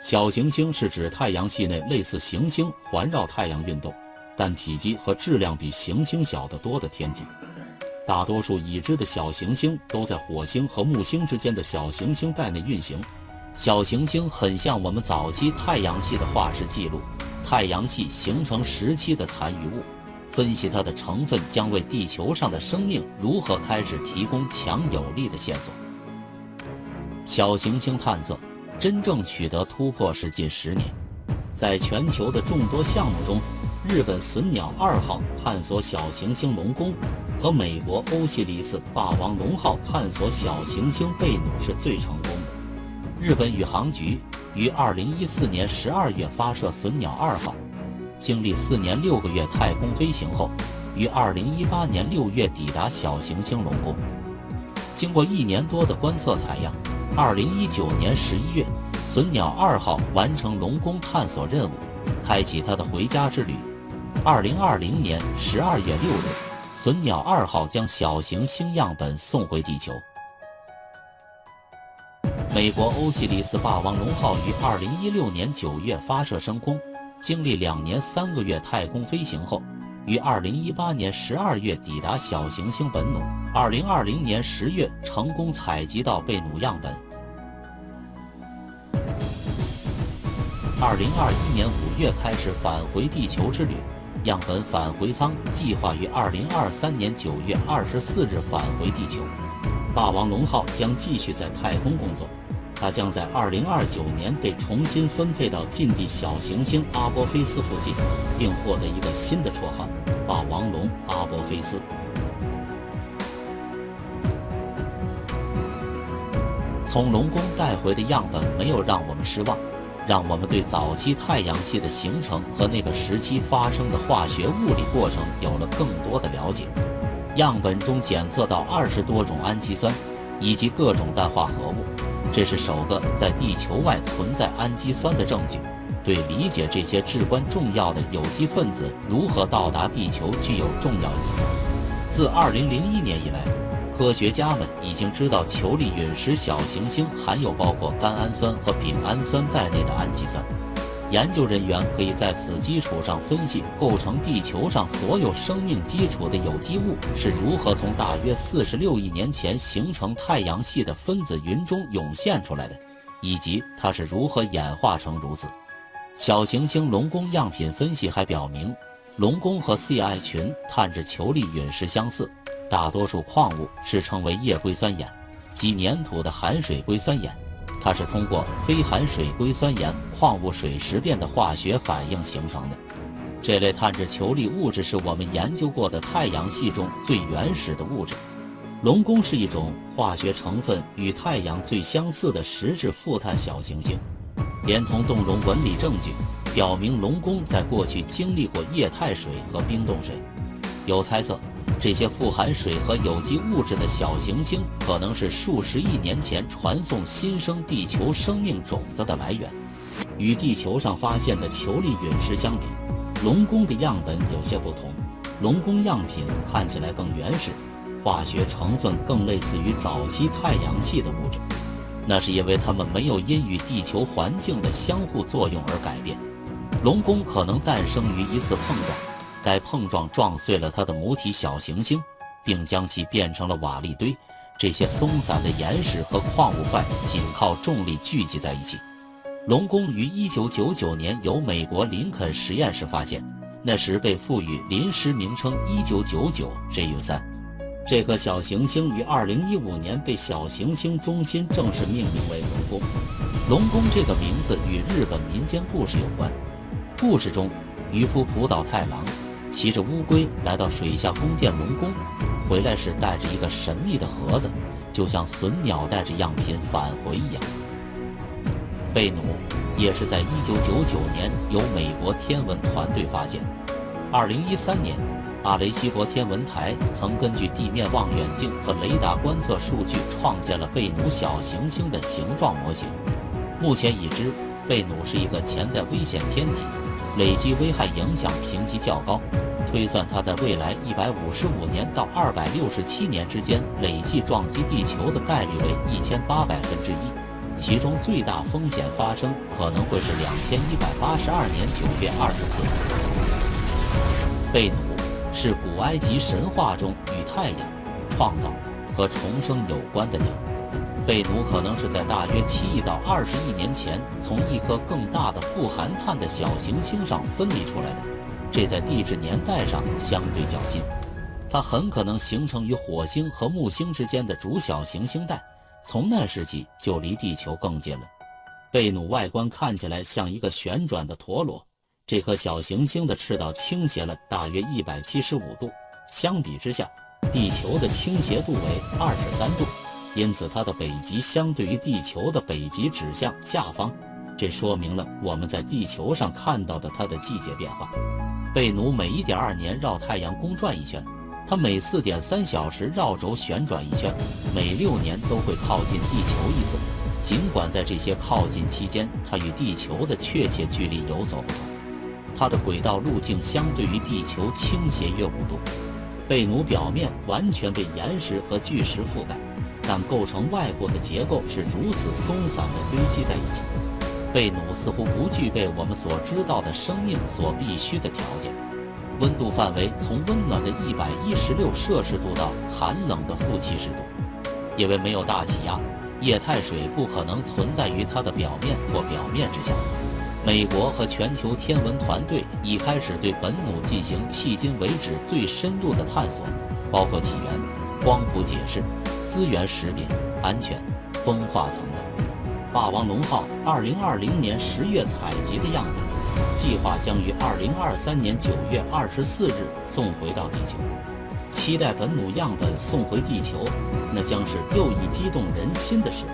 小行星是指太阳系内类似行星环绕太阳运动，但体积和质量比行星小得多的天体。大多数已知的小行星都在火星和木星之间的小行星带内运行。小行星很像我们早期太阳系的化石记录，太阳系形成时期的残余物，分析它的成分将为地球上的生命如何开始提供强有力的线索。小行星探测真正取得突破是近10年，在全球的众多项目中，日本隼鸟2号探索小行星龙宫和美国欧西里斯霸王龙号探索小行星贝努是最成功的。日本宇航局于2014年12月发射隼鸟2号，经历4年6个月太空飞行后，于2018年6月抵达小行星龙宫。经过1年多的观测采样，2019年11月，隼鸟2号完成龙宫探索任务，开启它的回家之旅。2020年12月6日，隼鸟2号将小行星样本送回地球。美国欧西里斯霸王龙号于2016年9月发射升空，经历2年3个月太空飞行后，于2018年12月抵达小行星本努，2020年10月成功采集到贝努样本。2021年5月开始返回地球之旅，样本返回舱计划于2023年9月24日返回地球。霸王龙号将继续在太空工作，它将在2029年被重新分配到近地小行星阿波菲斯附近，并获得一个新的绰号——霸王龙阿波菲斯。从龙宫带回的样本没有让我们失望，让我们对早期太阳系的形成和那个时期发生的化学物理过程有了更多的了解。样本中检测到20多种氨基酸以及各种氮化合物，这是首个在地球外存在氨基酸的证据，对理解这些至关重要的有机分子如何到达地球具有重要意义。自2001年以来，科学家们已经知道球粒陨石小行星含有包括甘氨酸和丙氨酸在内的氨基酸。研究人员可以在此基础上分析构成地球上所有生命基础的有机物是如何从大约46亿年前形成太阳系的分子云中涌现出来的，以及它是如何演化成如此。小行星龙宫样品分析还表明，龙宫和 CI 群碳质球粒陨石相似，大多数矿物是称为液硅酸盐，即粘土的含水硅酸盐。它是通过非含水硅酸盐矿物水蚀变的化学反应形成的。这类碳质球粒物质是我们研究过的太阳系中最原始的物质。龙宫是一种化学成分与太阳最相似的实质负碳小行星，连同动容纹理证据表明龙宫在过去经历过液态水和冰冻水。有猜测，这些富含水和有机物质的小行星可能是数十亿年前传送新生地球生命种子的来源。与地球上发现的球粒陨石相比，龙宫的样本有些不同。龙宫样品看起来更原始，化学成分更类似于早期太阳系的物质，那是因为它们没有因与地球环境的相互作用而改变。龙宫可能诞生于一次碰撞，该碰撞撞碎了它的母体小行星，并将其变成了瓦砾堆。这些松散的岩石和矿物块仅靠重力聚集在一起。龙宫于1999年由美国林肯实验室发现，那时被赋予临时名称1999 JU3。这颗小行星于2015年被小行星中心正式命名为龙宫。龙宫这个名字与日本民间故事有关。故事中，渔夫浦岛太郎骑着乌龟来到水下宫殿龙宫，回来时带着一个神秘的盒子，就像隼鸟带着样品返回一样。贝努也是在1999年由美国天文团队发现。2013年，阿雷西博天文台曾根据地面望远镜和雷达观测数据创建了贝努小行星的形状模型。目前已知，贝努是一个潜在危险天体，累计危害影响评级较高，推算它在未来155年到267年之间累计撞击地球的概率为1800分之一。其中最大风险发生可能会是2182年9月24日。贝努是古埃及神话中与太阳、创造和重生有关的鸟。贝努可能是在大约7亿到20亿年前从一颗更大的富含碳的小行星上分离出来的，这在地质年代上相对较近。它很可能形成于火星和木星之间的主小行星带，从那时起就离地球更近了。贝努外观看起来像一个旋转的陀螺，这颗小行星的赤道倾斜了大约175度，相比之下，地球的倾斜度为23度，因此它的北极相对于地球的北极指向下方，这说明了我们在地球上看到的它的季节变化。贝努每 1.2 年绕太阳公转一圈，它每 4.3 小时绕轴旋转一圈，每6年都会靠近地球一次。尽管在这些靠近期间，它与地球的确切距离有所不同，它的轨道路径相对于地球倾斜约5度。贝努表面完全被岩石和巨石覆盖，但构成外部的结构是如此松散地堆积在一起。贝努似乎不具备我们所知道的生命所必须的条件。温度范围从温暖的116摄氏度到寒冷的负70度。因为没有大气压，液态水不可能存在于它的表面或表面之下。美国和全球天文团队已开始对本努进行迄今为止最深入的探索，包括起源、光谱解释、资源识别、安全、风化层等。霸王龙号2020年10月采集的样本，计划将于2023年9月24日送回到地球。期待本努样本送回地球，那将是又一激动人心的时刻。